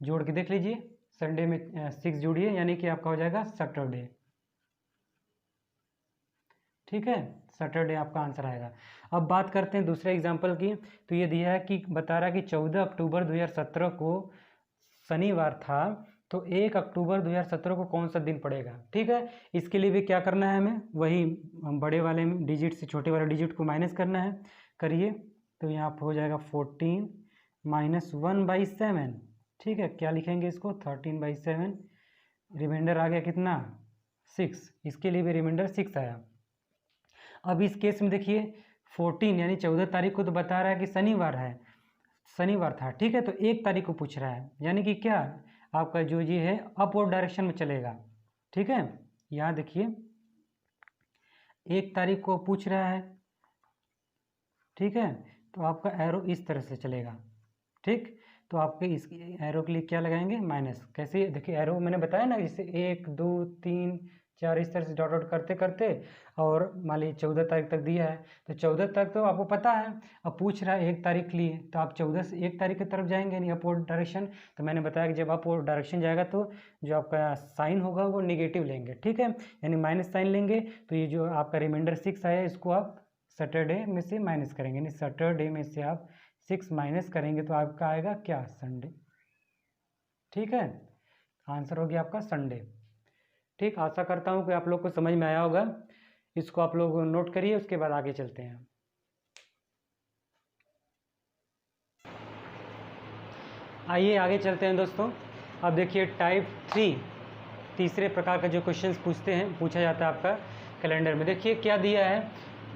जोड़ के देख लीजिए, संडे में 6 जोड़िए, यानी कि आपका हो जाएगा सैटरडे। ठीक है, सैटरडे आपका आंसर आएगा। अब बात करते हैं दूसरे एग्जाम्पल की। तो ये दिया है कि बता रहा है कि 14 अक्टूबर 2017 को शनिवार था, तो 1 अक्टूबर 2017 को कौन सा दिन पड़ेगा। ठीक है, इसके लिए भी क्या करना है, हमें वही बड़े वाले डिजिट से छोटे वाले डिजिट को माइनस करना है। करिए, तो यहाँ पर हो जाएगा 14 - 1/7। ठीक है, क्या लिखेंगे इसको, 13/7। रिमाइंडर आ गया कितना, 6। इसके लिए भी रिमाइंडर 6 आया। अब इस केस में देखिए 14 यानी 14 तारीख को तो बता रहा है कि शनिवार है, शनिवार था। ठीक है, तो 1 तारीख को पूछ रहा है, यानी कि क्या आपका जो ये है अपवर्ड डायरेक्शन में चलेगा। ठीक है, यहाँ देखिए 1 तारीख को पूछ रहा है। ठीक है, तो आपका एरो इस तरह से चलेगा। ठीक, तो आपके इस एरो के लिए क्या लगाएंगे, माइनस। कैसे, देखिए एरो मैंने बताया ना, जैसे 1 2 3 4 इस तरह से डॉट डॉट करते करते, और मान लीजिए 14 तारीख तक दिया है, तो 14 तक तो आपको पता है। अब पूछ रहा है 1 तारीख के लिए, तो आप 14 से 1 तारीख की तरफ जाएंगे, यानी अपवर्ड डायरेक्शन। तो मैंने बताया कि जब अपवर्ड डायरेक्शन जाएगा तो जो आपका साइन होगा वो निगेटिव लेंगे। ठीक है, यानी माइनस साइन लेंगे। तो ये जो आपका रिमाइंडर 6 आया, इसको आप सैटरडे में से माइनस करेंगे, यानी सैटरडे में से आप 6 माइनस करेंगे तो आपका आएगा क्या, संडे। ठीक है, आंसर हो गया आपका संडे। ठीक, आशा करता हूँ कि आप लोग को समझ में आया होगा। इसको आप लोग नोट करिए, उसके बाद आगे चलते हैं। आइए आगे चलते हैं दोस्तों। अब देखिए टाइप 3, तीसरे प्रकार का जो क्वेश्चंस पूछा जाता है आपका कैलेंडर में। देखिए क्या दिया है,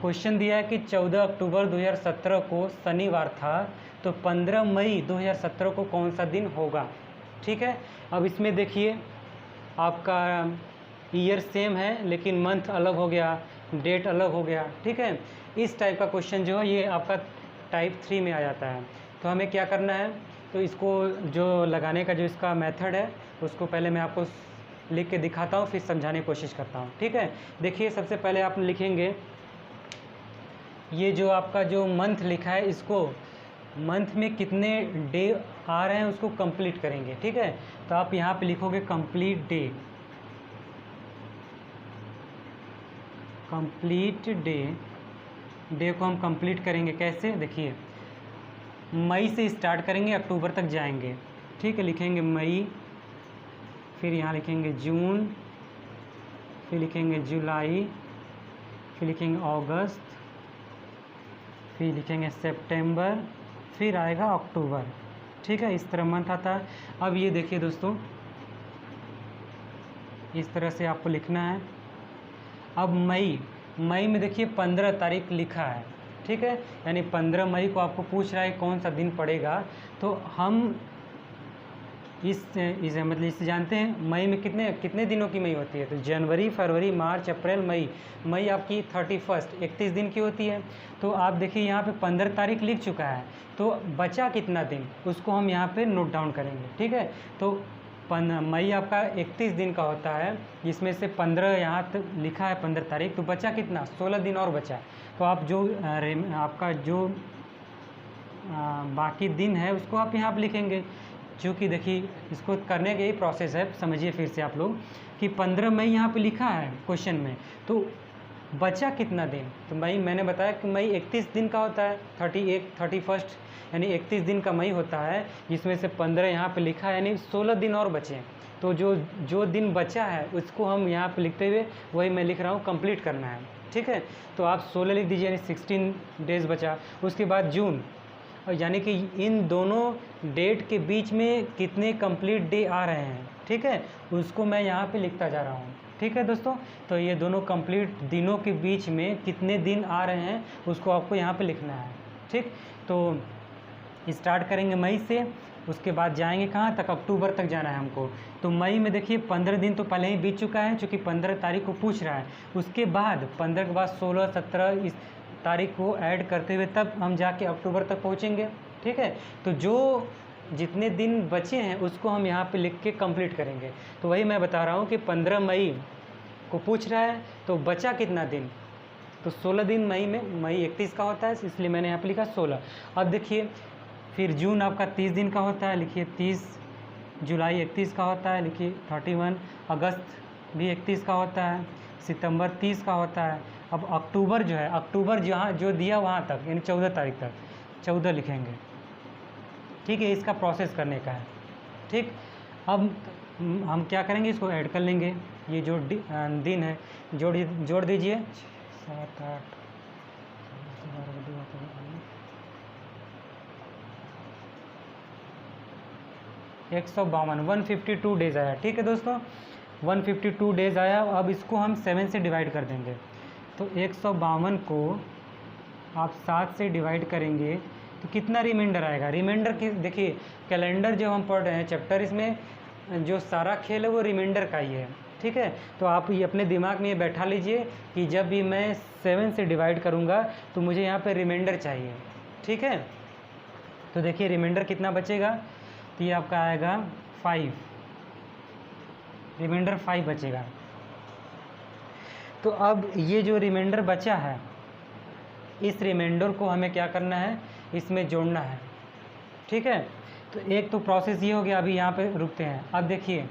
क्वेश्चन दिया है कि 14 अक्टूबर 2017 को शनिवार था, तो 15 मई 2017 को कौन सा दिन होगा। ठीक है, अब इसमें देखिए आपका ईयर सेम है लेकिन मंथ अलग हो गया, डेट अलग हो गया। ठीक है, इस टाइप का क्वेश्चन जो है ये आपका टाइप 3 में आ जाता है। तो हमें क्या करना है, तो इसको जो लगाने का जो इसका मेथड है उसको पहले मैं आपको लिख के दिखाता हूँ, फिर समझाने की कोशिश करता हूँ। ठीक है, देखिए सबसे पहले आप लिखेंगे, ये जो आपका जो मंथ लिखा है, इसको मंथ में कितने डे आ रहे हैं उसको कंप्लीट करेंगे। ठीक है, तो आप यहाँ पे लिखोगे complete day, complete day. Day को हम कंप्लीट करेंगे कैसे, देखिए मई से स्टार्ट करेंगे, अक्टूबर तक जाएंगे। ठीक है, लिखेंगे मई, फिर यहाँ लिखेंगे जून, फिर लिखेंगे जुलाई, फिर लिखेंगे अगस्त, फिर लिखेंगे सितंबर, फिर आएगा अक्टूबर। ठीक है, इस तरह मंथ आता है। अब ये देखिए दोस्तों, इस तरह से आपको लिखना है। अब मई में देखिए 15 तारीख लिखा है। ठीक है, यानी 15 मई को आपको पूछ रहा है कौन सा दिन पड़ेगा। तो हम इस मतलब इससे जानते हैं मई में कितने दिनों की मई होती है। तो जनवरी, फरवरी, मार्च, अप्रैल, मई आपकी 31 दिन की होती है। तो आप देखिए यहाँ पे 15 तारीख लिख चुका है, तो बचा कितना दिन उसको हम यहाँ पे नोट डाउन करेंगे। ठीक है, तो मई आपका 31 दिन का होता है, जिसमें से 15 यहाँ तक लिखा है 15 तारीख, तो बचा कितना, 16 दिन और बचा। तो आप जो आपका जो बाकी दिन है उसको आप यहाँ पर लिखेंगे। क्योंकि देखिए इसको करने का यही प्रोसेस है, समझिए फिर से आप लोग कि 15 मई यहाँ पे लिखा है क्वेश्चन में, तो बचा कितना दिन। तो मई मैंने बताया कि मई 31 दिन का होता है, 31 यानी 31 दिन का मई होता है, जिसमें से 15 यहाँ पे लिखा है, यानी 16 दिन और बचे। तो जो दिन बचा है उसको हम यहाँ पे लिखते हुए वही मैं लिख रहा हूँ, कंप्लीट करना है। ठीक है, तो आप 16 लिख दीजिए, यानी 16 डेज़ बचा। उसके बाद जून, यानी कि इन दोनों डेट के बीच में कितने कंप्लीट डे आ रहे हैं। ठीक है, उसको मैं यहाँ पे लिखता जा रहा हूँ। ठीक है दोस्तों, तो ये दोनों कंप्लीट दिनों के बीच में कितने दिन आ रहे हैं उसको आपको यहाँ पे लिखना है। ठीक, तो स्टार्ट करेंगे मई से, उसके बाद जाएंगे कहाँ तक, अक्टूबर तक जाना है हमको। तो मई में देखिए 15 दिन तो पहले ही बीत चुका है, चूँकि 15 तारीख को पूछ रहा है। उसके बाद 15 के बाद 16, 17 इस तारीख को ऐड करते हुए तब हम जाके अक्टूबर तक पहुंचेंगे। ठीक है, तो जो जितने दिन बचे हैं उसको हम यहाँ पे लिख के कंप्लीट करेंगे। तो वही मैं बता रहा हूँ कि 15 मई को पूछ रहा है, तो बचा कितना दिन, तो 16 दिन मई में, मई 31 का होता है इसलिए मैंने यहाँ पे लिखा 16। अब देखिए फिर जून आपका 30 दिन का होता है, लिखिए 30 जुलाई 31 का होता है, लिखिए 31, अगस्त भी 31 का होता है, सितंबर 30 का होता है। अब अक्टूबर जो है, अक्टूबर जहाँ जो दिया वहाँ तक, यानी 14 तारीख तक 14 लिखेंगे, ठीक है। इसका प्रोसेस करने का है, ठीक। अब हम क्या करेंगे, इसको ऐड कर लेंगे, ये जो दिन है जोड़ दीजिए, 7 8 152, 152 डेज आया, ठीक है दोस्तों, 152 डेज आया। अब इसको हम 7 से डिवाइड कर देंगे, तो 152 को आप 7 से डिवाइड करेंगे तो कितना रिमाइंडर आएगा। रिमाइंडर की देखिए, कैलेंडर जो हम पढ़ रहे हैं चैप्टर, इसमें जो सारा खेल है वो रिमाइंडर का ही है, ठीक है। तो आप ये अपने दिमाग में ये बैठा लीजिए कि जब भी मैं 7 से डिवाइड करूँगा तो मुझे यहाँ पे रिमाइंडर चाहिए, ठीक है। तो देखिए रिमाइंडर कितना बचेगा, तो ये आपका आएगा 5, रिमाइंडर 5 बचेगा। तो अब ये जो रिमाइंडर बचा है, इस रिमाइंडर को हमें क्या करना है, इसमें जोड़ना है, ठीक है। तो एक तो प्रोसेस ये हो गया, अभी यहाँ पे रुकते हैं। अब देखिए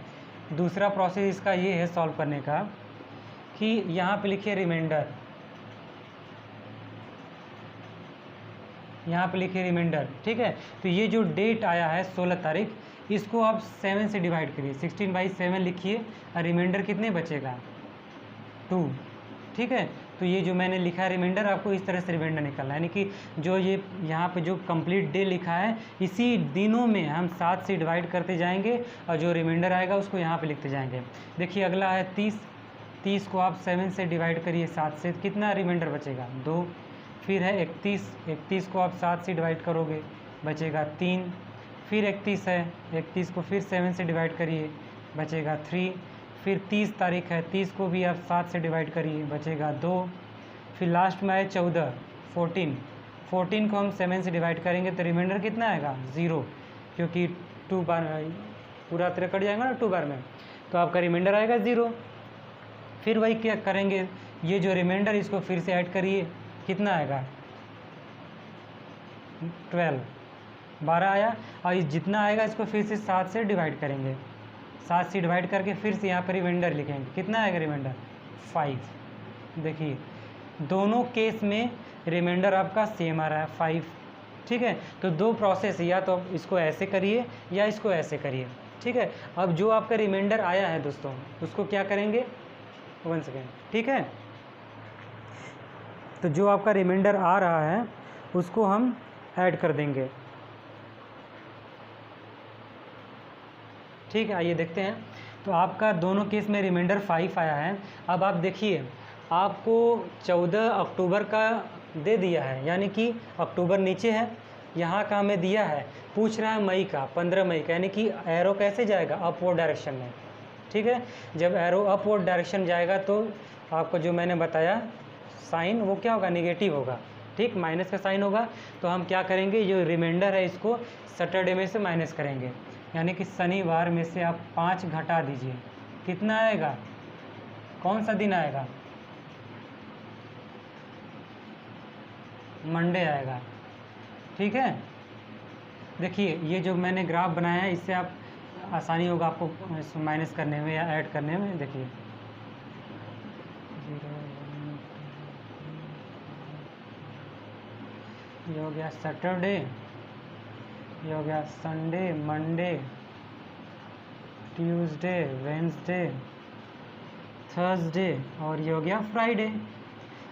दूसरा प्रोसेस इसका ये है सॉल्व करने का, कि यहाँ पे लिखिए रिमाइंडर, यहाँ पे लिखिए रिमाइंडर, ठीक है। तो ये जो डेट आया है 16 तारीख, इसको आप 7 से डिवाइड करिए, 16/7 लिखिए, और रिमाइंडर कितने बचेगा, 2, ठीक है। तो ये जो मैंने लिखा है रिमाइंडर, आपको इस तरह से रिमाइंडर निकालना है, यानी कि जो ये यहाँ पे जो कंप्लीट डे लिखा है, इसी दिनों में हम 7 से डिवाइड करते जाएंगे और जो रिमाइंडर आएगा उसको यहाँ पे लिखते जाएंगे। देखिए अगला है 30, 30 को आप 7 से डिवाइड करिए 7 से, कितना रिमाइंडर बचेगा, 2। फिर है 31, 31 को आप 7 से डिवाइड करोगे, बचेगा 3। फिर 31 है, 31 को फिर 7 से डिवाइड करिए, बचेगा 3। फिर 30 तारीख है, 30 को भी आप 7 से डिवाइड करिए, बचेगा 2। फिर लास्ट में आए 14, 14, 14 को हम 7 से डिवाइड करेंगे तो रिमाइंडर कितना आएगा, 0, क्योंकि 2 बार पूरा तरह कट जाएगा ना 2 बार में, तो आपका रिमाइंडर आएगा 0। फिर वही क्या करेंगे, ये जो रिमाइंडर इसको फिर से ऐड करिए, कितना आएगा, 12, 12 आया। और इस जितना आएगा इसको फिर से 7 से डिवाइड करेंगे, 7 से डिवाइड करके फिर से यहाँ पर रिमाइंडर लिखेंगे, कितना आएगा रिमाइंडर, 5। देखिए दोनों केस में रिमाइंडर आपका सेम आ रहा है, 5, ठीक है। तो दो प्रोसेस, या तो इसको ऐसे करिए या इसको ऐसे करिए, ठीक है। अब जो आपका रिमाइंडर आया है दोस्तों, उसको क्या करेंगे, 1 सेकेंड, ठीक है। तो जो आपका रिमाइंडर आ रहा है उसको हम ऐड कर देंगे, ठीक है। आइए देखते हैं। तो आपका दोनों केस में रिमाइंडर 5 आया है। अब आप देखिए, आपको 14 अक्टूबर का दे दिया है, यानी कि अक्टूबर नीचे है, यहाँ का हमें दिया है, पूछ रहा है मई का, 15 मई का, यानी कि एरो कैसे जाएगा, अपवर्ड डायरेक्शन में, ठीक है। जब एरो अपवर्ड डायरेक्शन जाएगा तो आपको जो मैंने बताया साइन, वो क्या होगा, नेगेटिव होगा, ठीक, माइनस का साइन होगा। तो हम क्या करेंगे, जो रिमाइंडर है इसको सैटरडे में से माइनस करेंगे, यानी कि शनिवार में से आप 5 घटा दीजिए, कितना आएगा, कौन सा दिन आएगा, मंडे आएगा, ठीक है। देखिए ये जो मैंने ग्राफ बनाया है, इससे आप आसानी होगा आपको माइनस करने में या ऐड करने में। देखिए 0, 1, 2, ये हो गया सैटरडे, ये हो गया Sunday, Monday, Tuesday, Wednesday, Thursday, और ये हो गया फ्राइडे।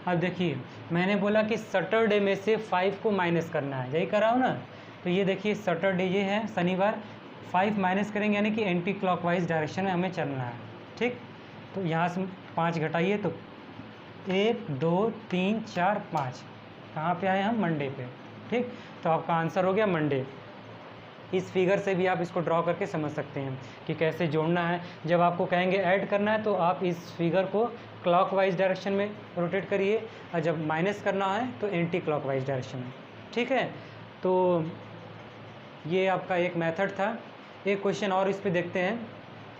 अब देखिए मैंने बोला कि सैटरडे में से 5 को माइनस करना है, यही कर रहा हूँ ना। तो ये देखिए सैटरडे ये है शनिवार, 5 माइनस करेंगे, यानी कि एंटी क्लॉकवाइज डायरेक्शन में हमें चलना है, ठीक। तो यहाँ से 5 घटाइए तो 1 2 3 4 5, कहाँ पे आए हम, मंडे पे, ठीक। तो आपका आंसर हो गया मंडे। इस फिगर से भी आप इसको ड्रॉ करके समझ सकते हैं कि कैसे जोड़ना है। जब आपको कहेंगे ऐड करना है तो आप इस फिगर को क्लॉकवाइज डायरेक्शन में रोटेट करिए, और जब माइनस करना है तो एंटी क्लॉकवाइज डायरेक्शन में, ठीक है। तो ये आपका एक मेथड था। एक क्वेश्चन और इस पे देखते हैं,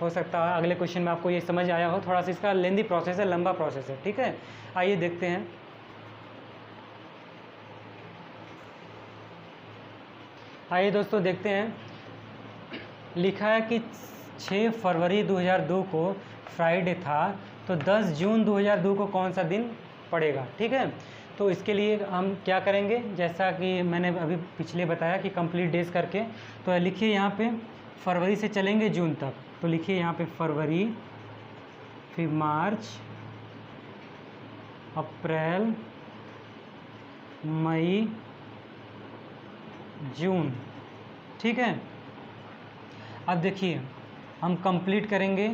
हो सकता है अगले क्वेश्चन में आपको ये समझ आया हो, थोड़ा सा इसका लेंदी प्रोसेस है, लंबा प्रोसेस है, ठीक है। आइए देखते हैं। आइए दोस्तों देखते हैं, लिखा है कि 6 फरवरी 2002 को फ्राइडे था, तो 10 जून 2002 को कौन सा दिन पड़ेगा। ठीक है, तो इसके लिए हम क्या करेंगे, जैसा कि मैंने अभी पिछले बताया कि कंप्लीट डेज करके, तो लिखिए यहाँ पे फरवरी से चलेंगे जून तक, तो लिखिए यहाँ पे फरवरी, फिर मार्च, अप्रैल, मई, जून। ठीक है, अब देखिए हम कंप्लीट करेंगे,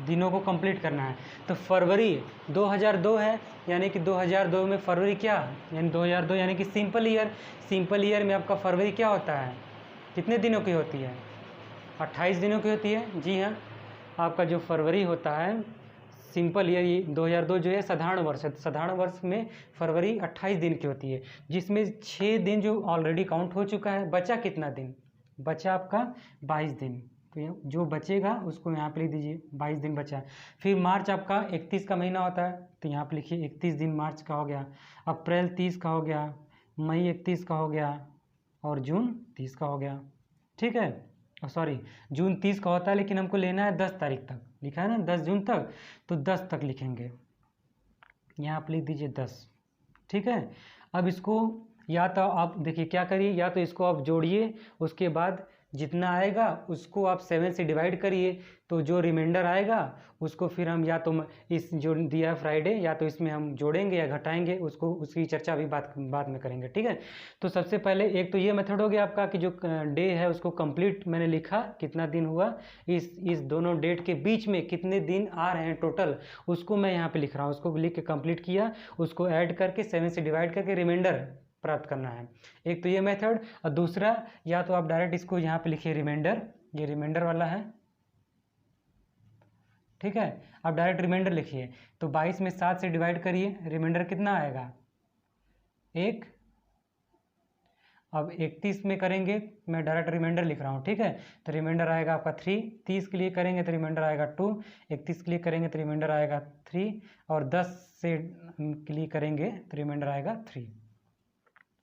दिनों को कंप्लीट करना है। तो फरवरी 2002 है, यानी कि 2002 में फरवरी क्या, यानी 2002 यानी कि सिंपल ईयर। सिंपल ईयर में आपका फरवरी क्या होता है, कितने दिनों की होती है, 28 दिनों की होती है। जी हाँ, आपका जो फरवरी होता है सिंपल ईयर, ये 2002 जो है साधारण वर्ष है। साधारण वर्ष में फरवरी 28 दिन की होती है, जिसमें 6 दिन जो ऑलरेडी काउंट हो चुका है। बचा कितना दिन, बचा आपका 22 दिन। तो जो बचेगा उसको यहाँ पे लिख दीजिए, 22 दिन बचा। फिर मार्च आपका 31 का महीना होता है, तो यहाँ पे लिखिए 31 दिन मार्च का हो गया। अप्रैल 30 का हो गया, मई 31 का हो गया, और जून 30 का हो गया। ठीक है, सॉरी जून 30 का होता है, लेकिन हमको लेना है 10 तारीख तक, लिखा है ना 10 जून तक, तो 10 तक लिखेंगे, यहाँ पे लिख दीजिए 10। ठीक है, अब इसको या तो आप देखिए क्या करिए, या तो इसको आप जोड़िए, उसके बाद जितना आएगा उसको आप 7 से डिवाइड करिए, तो जो रिमाइंडर आएगा उसको फिर हम या तो इस जो दिया है फ्राइडे, या तो इसमें हम जोड़ेंगे या घटाएंगे, उसको उसकी चर्चा अभी बाद में करेंगे। ठीक है, तो सबसे पहले एक तो ये मेथड हो गया आपका कि जो डे है उसको कंप्लीट मैंने लिखा, कितना दिन हुआ, इस दोनों डेट के बीच में कितने दिन आ रहे हैं टोटल, उसको मैं यहाँ पे लिख रहा हूँ, उसको लिख के कंप्लीट किया, उसको ऐड करके 7 से डिवाइड करके रिमाइंडर प्राप्त करना है। एक तो ये मेथड, और दूसरा या तो आप डायरेक्ट इसको यहाँ पे लिखिए रिमाइंडर, ये रिमाइंडर वाला है। ठीक है, आप डायरेक्ट रिमाइंडर लिखिए, तो 22 में 7 से डिवाइड करिए, रिमाइंडर कितना आएगा 1। अब 31 में करेंगे, मैं डायरेक्ट रिमाइंडर लिख रहा हूँ। ठीक है, तो रिमाइंडर आएगा आपका 3, 30 के लिए करेंगे तो रिमाइंडर आएगा 2, 31 के लिए करेंगे तो रिमाइंडर आएगा 3, और 10 से के लिए करेंगे तो रिमाइंडर आएगा 3।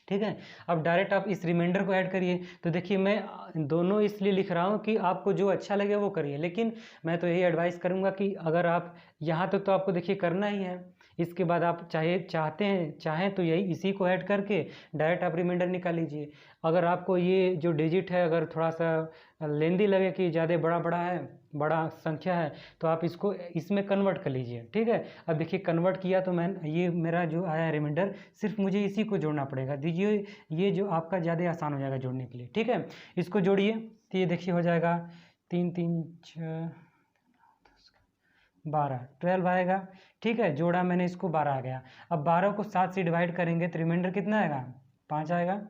ठीक है, अब डायरेक्ट आप इस रिमाइंडर को ऐड करिए। तो देखिए मैं दोनों इसलिए लिख रहा हूँ कि आपको जो अच्छा लगे वो करिए, लेकिन मैं तो यही एडवाइस करूँगा कि अगर आप यहाँ तक तो आपको देखिए करना ही है, इसके बाद आप चाहें तो यही इसी को ऐड करके डायरेक्ट आप रिमाइंडर निकाल लीजिए। अगर आपको ये जो डिजिट है अगर थोड़ा सा लेंदी लगे कि ज़्यादा बड़ा है, बड़ा संख्या है, तो आप इसको इसमें कन्वर्ट कर लीजिए। ठीक है, अब देखिए कन्वर्ट किया तो मैं ये मेरा जो आया है रिमाइंडर, सिर्फ मुझे इसी को जोड़ना पड़ेगा। दीजिए, ये जो आपका ज़्यादा आसान हो जाएगा जोड़ने के लिए। ठीक है, इसको जोड़िए, तो ये देखिए हो जाएगा 3 3 6 12 12 आएगा। ठीक है, जोड़ा मैंने इसको 12 आ गया। अब 12 को 7 से डिवाइड करेंगे तो रिमाइंडर कितना आएगा 5 आएगा।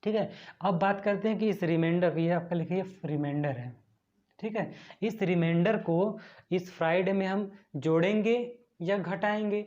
ठीक है, अब बात करते हैं कि इस रिमाइंडर, ये आपका लिखिए रिमाइंडर है। ठीक है, इस रिमाइंडर को इस फ्राइडे में हम जोड़ेंगे या घटाएंगे,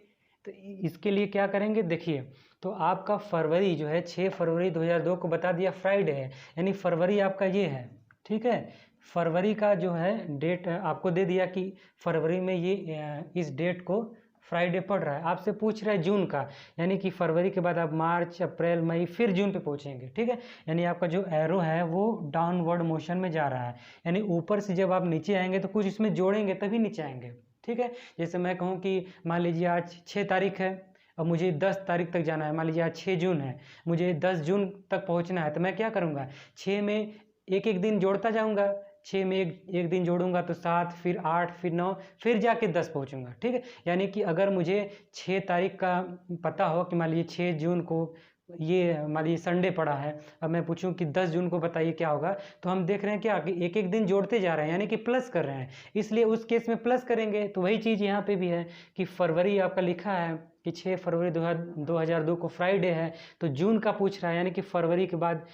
तो इसके लिए क्या करेंगे देखिए, तो आपका फरवरी जो है 6 फरवरी 2002 को बता दिया फ्राइडे है, यानी फरवरी आपका ये है। ठीक है, फरवरी का जो है डेट आपको दे दिया कि फरवरी में ये इस डेट को फ्राइडे पड़ रहा है। आपसे पूछ रहा है जून का, यानी कि फरवरी के बाद आप मार्च, अप्रैल, मई, फिर जून पे पहुंचेंगे। ठीक है, यानी आपका जो एरो है वो डाउनवर्ड मोशन में जा रहा है, यानी ऊपर से जब आप नीचे आएंगे तो कुछ इसमें जोड़ेंगे तभी नीचे आएंगे। ठीक है, जैसे मैं कहूँ कि मान लीजिए आज 6 तारीख है, अब मुझे 10 तारीख तक जाना है, मान लीजिए आज 6 जून है, मुझे 10 जून तक पहुँचना है, तो मैं क्या करूँगा 6 में एक दिन जोड़ता जाऊँगा, 6 में एक दिन जोड़ूंगा तो 7, फिर 8, फिर 9, फिर जाके 10 पहुंचूंगा। ठीक है, यानी कि अगर मुझे 6 तारीख का पता हो कि मान लीजिए 6 जून को ये मान लीजिए संडे पड़ा है, अब मैं पूछूं कि 10 जून को बताइए क्या होगा, तो हम देख रहे हैं क्या कि एक दिन जोड़ते जा रहे हैं, यानी कि प्लस कर रहे हैं, इसलिए उस केस में प्लस करेंगे। तो वही चीज़ यहाँ पे भी है कि फरवरी आपका लिखा है कि 6 फरवरी 2002 को फ्राइडे है, तो जून का पूछ रहा है, यानी कि फरवरी के बाद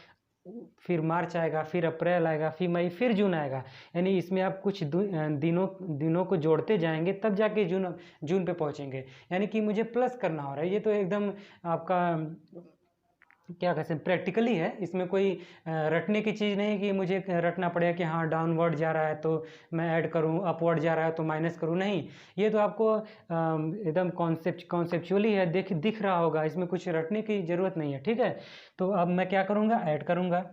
फिर मार्च आएगा, फिर अप्रैल आएगा, फिर मई, फिर जून आएगा, यानी इसमें आप कुछ दिनों को जोड़ते जाएंगे तब जाके जून पे पहुंचेंगे, यानी कि मुझे प्लस करना हो रहा है। ये तो एकदम आपका क्या कहते हैं प्रैक्टिकली है, इसमें कोई रटने की चीज़ नहीं कि मुझे रटना पड़ेगा कि हाँ डाउनवर्ड जा रहा है तो मैं ऐड करूँ, अपवर्ड जा रहा है तो माइनस करूँ, नहीं, ये तो आपको एकदम कॉन्सेप्चुअली है, दिख रहा होगा, इसमें कुछ रटने की ज़रूरत नहीं है। ठीक है, तो अब मैं क्या करूँगा ऐड करूँगा।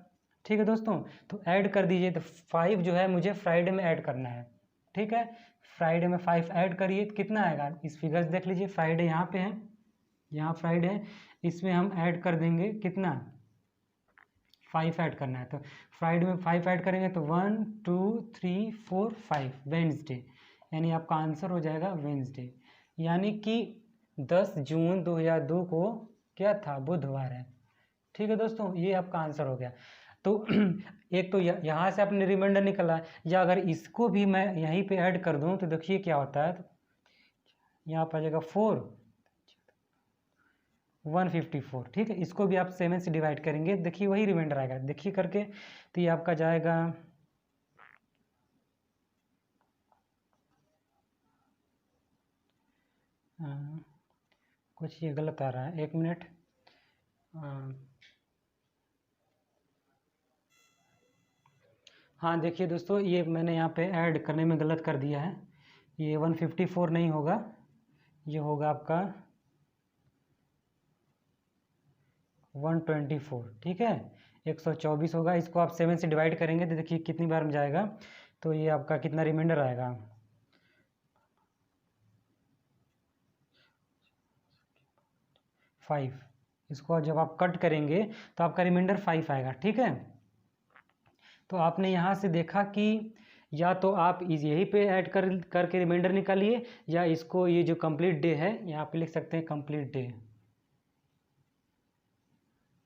ठीक है दोस्तों, तो ऐड कर दीजिए। तो 5 जो है मुझे फ्राइडे में ऐड करना है, ठीक है। फ्राइडे में 5 ऐड करिए तो कितना आएगा, इस फिगर से देख लीजिए। फ्राइडे यहाँ पे है, यहाँ फ्राइडे है, इसमें हम ऐड कर देंगे कितना, 5 ऐड करना है। तो फ्राइडे में 5 ऐड करेंगे तो 1 2 3 4 5 वेंसडे, यानी आपका आंसर हो जाएगा वेंसडे। यानी कि 10 जून 2002 को क्या था, बुधवार है। ठीक है दोस्तों, ये आपका आंसर हो गया। तो एक तो यहाँ से आपने रिमाइंडर निकाला, या अगर इसको भी मैं यहीं पे ऐड कर दूँ तो देखिए क्या होता है। यहाँ पर आ जाएगा 154, ठीक है। इसको भी आप 7 से डिवाइड करेंगे, देखिए वही रिमाइंडर आएगा, देखिए करके। तो ये आपका जाएगा कुछ ये गलत आ रहा है, 1 मिनट। हाँ देखिए दोस्तों, ये मैंने यहाँ पे ऐड करने में गलत कर दिया है। ये 154 नहीं होगा, ये होगा आपका 124, ठीक है। 124 होगा। इसको आप 7 से डिवाइड करेंगे तो देखिए कितनी बार में जाएगा। तो ये आपका कितना रिमाइंडर आएगा, 5। इसको जब आप कट करेंगे तो आपका रिमाइंडर 5 आएगा, ठीक है। तो आपने यहाँ से देखा कि या तो आप यहीं पे ऐड करके रिमाइंडर निकालिए, या इसको ये जो कंप्लीट डे है यहाँ पे लिख सकते हैं कंप्लीट डे।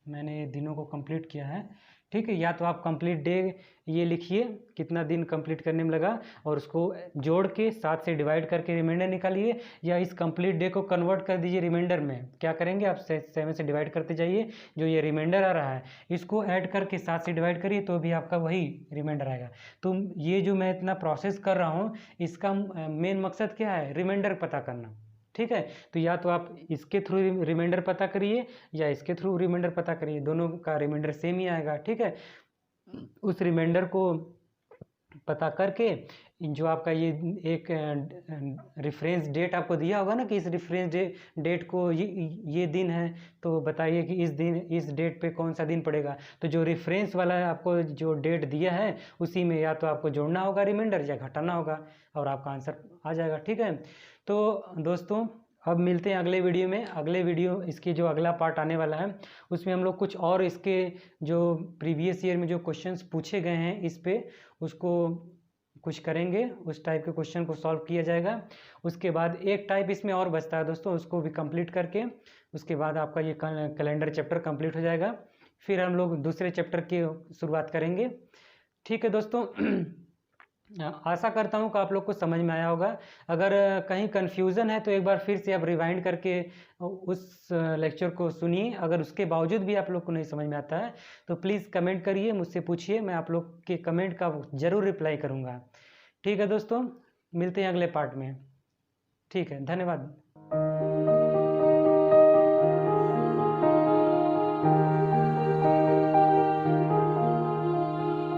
मैंने दिनों को कंप्लीट किया है, ठीक है। या तो आप कंप्लीट डे ये लिखिए कितना दिन कंप्लीट करने में लगा, और उसको जोड़ के 7 से डिवाइड करके रिमाइंडर निकालिए, या इस कंप्लीट डे को कन्वर्ट कर दीजिए रिमाइंडर में। क्या करेंगे आप, 7 से डिवाइड करते जाइए, जो ये रिमाइंडर आ रहा है इसको ऐड करके 7 से डिवाइड करिए तो भी आपका वही रिमाइंडर आएगा। तो ये जो मैं इतना प्रोसेस कर रहा हूँ, इसका मेन मकसद क्या है, रिमाइंडर पता करना, ठीक है। तो या तो आप इसके थ्रू रिमाइंडर पता करिए, या इसके थ्रू रिमाइंडर पता करिए, दोनों का रिमाइंडर सेम ही आएगा, ठीक है। उस रिमाइंडर को पता करके जो आपका ये एक रेफरेंस डेट आपको दिया होगा ना, कि इस रेफरेंस डेट को ये दिन है, तो बताइए कि इस डेट पे कौन सा दिन पड़ेगा। तो जो रेफरेंस वाला आपको जो डेट दिया है उसी में या तो आपको जोड़ना होगा रिमाइंडर या घटाना होगा, और आपका आंसर आ जाएगा, ठीक है। तो दोस्तों अब मिलते हैं अगले वीडियो में। अगले वीडियो इसकी जो अगला पार्ट आने वाला है उसमें हम लोग कुछ और इसके जो प्रीवियस ईयर में जो क्वेश्चंस पूछे गए हैं इस पे उसको कुछ करेंगे, उस टाइप के क्वेश्चन को सॉल्व किया जाएगा। उसके बाद एक टाइप इसमें और बचता है दोस्तों, उसको भी कंप्लीट करके उसके बाद आपका ये कैलेंडर चैप्टर कंप्लीट हो जाएगा। फिर हम लोग दूसरे चैप्टर की शुरुआत करेंगे, ठीक है दोस्तों। आशा करता हूँ कि आप लोग को समझ में आया होगा। अगर कहीं कन्फ्यूज़न है तो एक बार फिर से आप रिवाइंड करके उस लेक्चर को सुनिए। अगर उसके बावजूद भी आप लोग को नहीं समझ में आता है तो प्लीज़ कमेंट करिए, मुझसे पूछिए, मैं आप लोग के कमेंट का ज़रूर रिप्लाई करूँगा। ठीक है दोस्तों, मिलते हैं अगले पार्ट में। ठीक है, धन्यवाद।